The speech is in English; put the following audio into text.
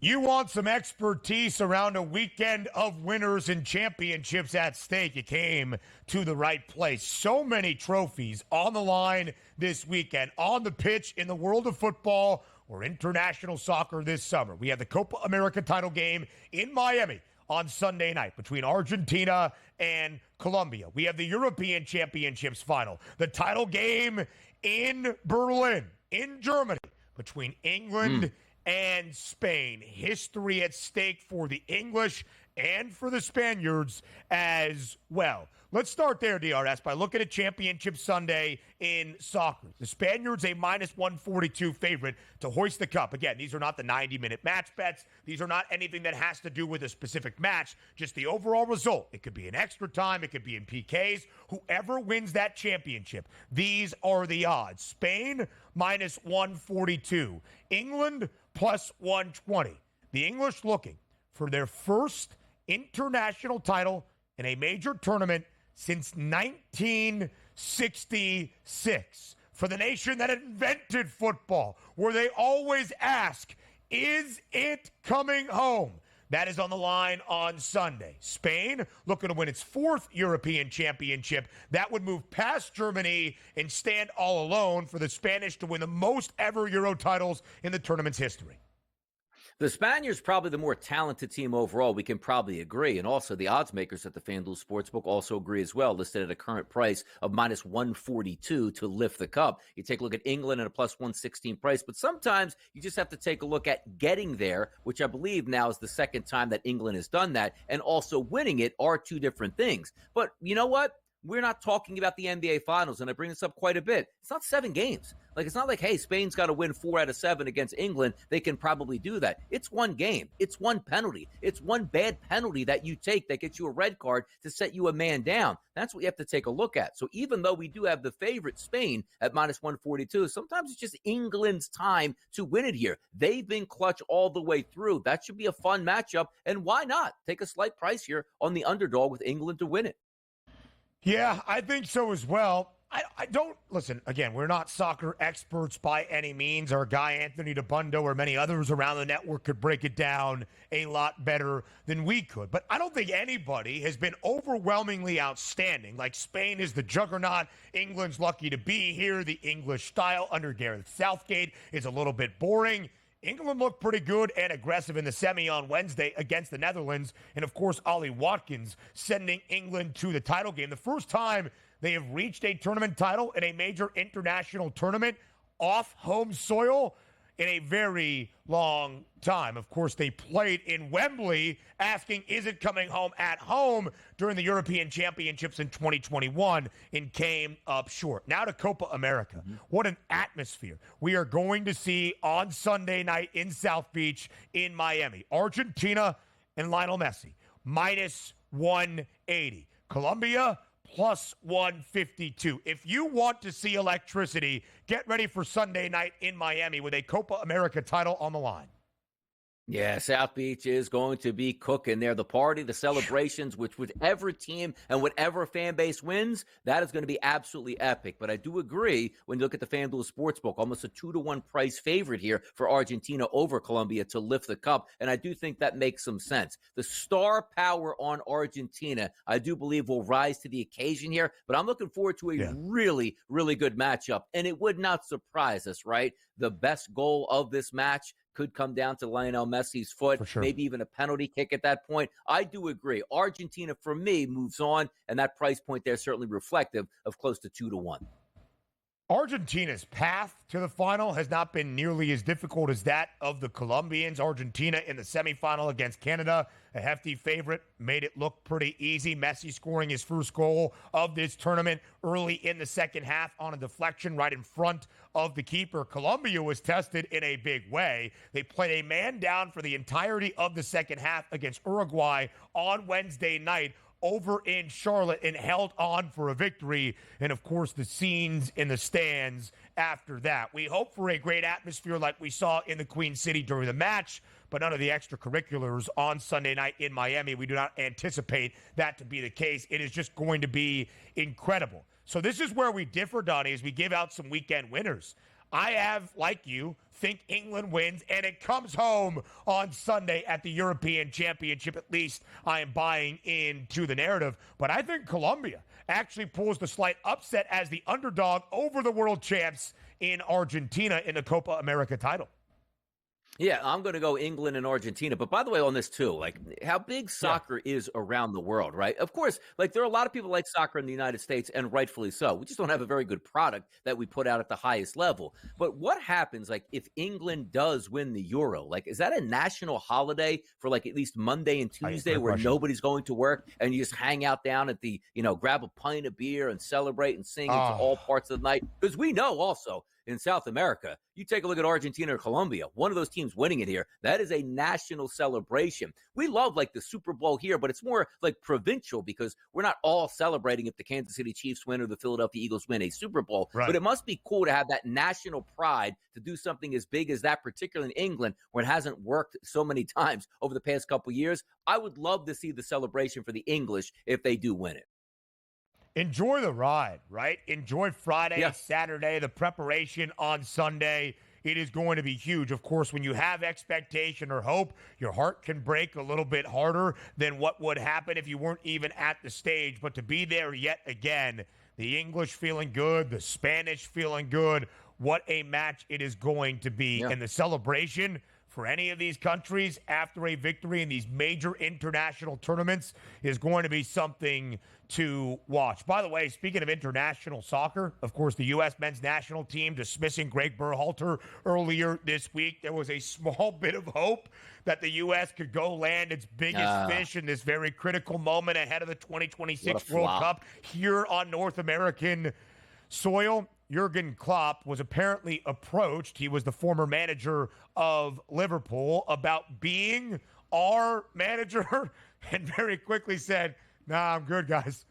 You want some expertise around a weekend of winners and championships at stake. You came to the right place. So many trophies on the line this weekend, on the pitch in the world of football or international soccer this summer. We have the Copa America title game in Miami on Sunday night between Argentina and Colombia. We have the European Championships final, the title game in Berlin, in Germany, between England and Spain. History at stake for the English and for the Spaniards as well. Let's start there, DRS, by looking at Championship Sunday in soccer. The Spaniards, a minus 142 favorite to hoist the cup. Again, these are not the 90-minute match bets. These are not anything that has to do with a specific match, just the overall result. It could be in extra time. It could be in PKs. Whoever wins that championship, these are the odds. Spain, minus 142. England, plus 120. The English looking for their first international title in a major tournament since 1966. For the nation that invented football, where they always ask, is it coming home? That is on the line on Sunday. Spain looking to win its fourth European championship. That would move past Germany and stand all alone for the Spanish to win the most ever Euro titles in the tournament's history. The Spaniards probably the more talented team overall. We can probably agree. And also the odds makers at the FanDuel Sportsbook also agree as well, listed at a current price of minus 142 to lift the cup. You take a look at England at a plus 116 price, but sometimes you just have to take a look at getting there, which I believe now is the second time that England has done that, and also winning it are two different things. But you know what? We're not talking about the NBA Finals, and I bring this up quite a bit. It's not 7 games. It's not like, hey, Spain's got to win 4 out of 7 against England. They can probably do that. It's one game. It's one penalty. It's one bad penalty that you take that gets you a red card to set you a man down. That's what you have to take a look at. So even though we do have the favorite, Spain, at minus 142, sometimes it's just England's time to win it here. They've been clutch all the way through. That should be a fun matchup, and why not take a slight price here on the underdog with England to win it? Yeah, I think so as well. I don't, listen, again, we're not soccer experts by any means. Our guy Anthony DeBundo or many others around the network could break it down a lot better than we could. But I don't think anybody has been overwhelmingly outstanding. Like Spain is the juggernaut. England's lucky to be here. The English style under Gareth Southgate is a little bit boring. England looked pretty good and aggressive in the semi on Wednesday against the Netherlands. And, of course, Ollie Watkins sending England to the title game. The first time they have reached a tournament title in a major international tournament off home soil in a very long time. Of course, they played in Wembley, asking, is it coming home at home during the European Championships in 2021, and came up short. Now to Copa America. What an atmosphere we are going to see on Sunday night in South Beach in Miami. Argentina and Lionel Messi, minus 180. Colombia, plus 152. If you want to see electricity, get ready for Sunday night in Miami with a Copa America title on the line. Yeah, South Beach is going to be cooking there. The party, the celebrations, whichever team and whatever fan base wins, that is going to be absolutely epic. But I do agree when you look at the FanDuel Sportsbook, almost a 2-to-1 price favorite here for Argentina over Colombia to lift the cup. And I do think that makes some sense. The star power on Argentina, I do believe, will rise to the occasion here. But I'm looking forward to a really, really good matchup. And it would not surprise us, right? The best goal of this match could come down to Lionel Messi's foot, maybe even a penalty kick at that point. I do agree. Argentina, for me, moves on, and that price point there is certainly reflective of close to 2-to-1. Argentina's path to the final has not been nearly as difficult as that of the Colombians. Argentina in the semifinal against Canada, a hefty favorite, made it look pretty easy. Messi scoring his first goal of this tournament early in the second half on a deflection right in front of the keeper. Colombia was tested in a big way. They played a man down for the entirety of the second half against Uruguay on Wednesday night over in Charlotte and held on for a victory. And, of course, the scenes in the stands after that. We hope for a great atmosphere like we saw in the Queen City during the match, but none of the extracurriculars on Sunday night in Miami. We do not anticipate that to be the case. It is just going to be incredible. So this is where we differ, Donnie, as we give out some weekend winners. I have, like you, think England wins, and it comes home on Sunday at the European Championship. At least I am buying into the narrative. But I think Colombia actually pulls the slight upset as the underdog over the world champs in Argentina in the Copa America title. Yeah, I'm going to go England and Argentina. But by the way, on this too, like how big soccer is around the world, right? Of course, like there are a lot of people like soccer in the United States, and rightfully so. We just don't have a very good product that we put out at the highest level. But what happens, like if England does win the Euro? Like, is that a national holiday for like at least Monday and Tuesday where nobody's going to work and you just hang out down at the, grab a pint of beer and celebrate and sing into all parts of the night? Because we know also in South America, you take a look at Argentina or Colombia, one of those teams winning it here, that is a national celebration. We love like the Super Bowl here, but it's more like provincial because we're not all celebrating if the Kansas City Chiefs win or the Philadelphia Eagles win a Super Bowl. Right. But it must be cool to have that national pride to do something as big as that, particularly in England, where it hasn't worked so many times over the past couple of years. I would love to see the celebration for the English if they do win it. Enjoy the ride, right? Enjoy Friday, Saturday, the preparation on Sunday. It is going to be huge. Of course, when you have expectation or hope, your heart can break a little bit harder than what would happen if you weren't even at the stage. But to be there yet again, the English feeling good, the Spanish feeling good, what a match it is going to be. And the celebration for any of these countries after a victory in these major international tournaments is going to be something to watch. By the way, speaking of international soccer, of course, the U.S. men's national team dismissing Greg Berhalter earlier this week. There was a small bit of hope that the U.S. could go land its biggest fish in this very critical moment ahead of the 2026 World Cup here on North American soil. Jurgen Klopp was apparently approached. He was the former manager of Liverpool about being our manager and very quickly said, "Nah, I'm good, guys.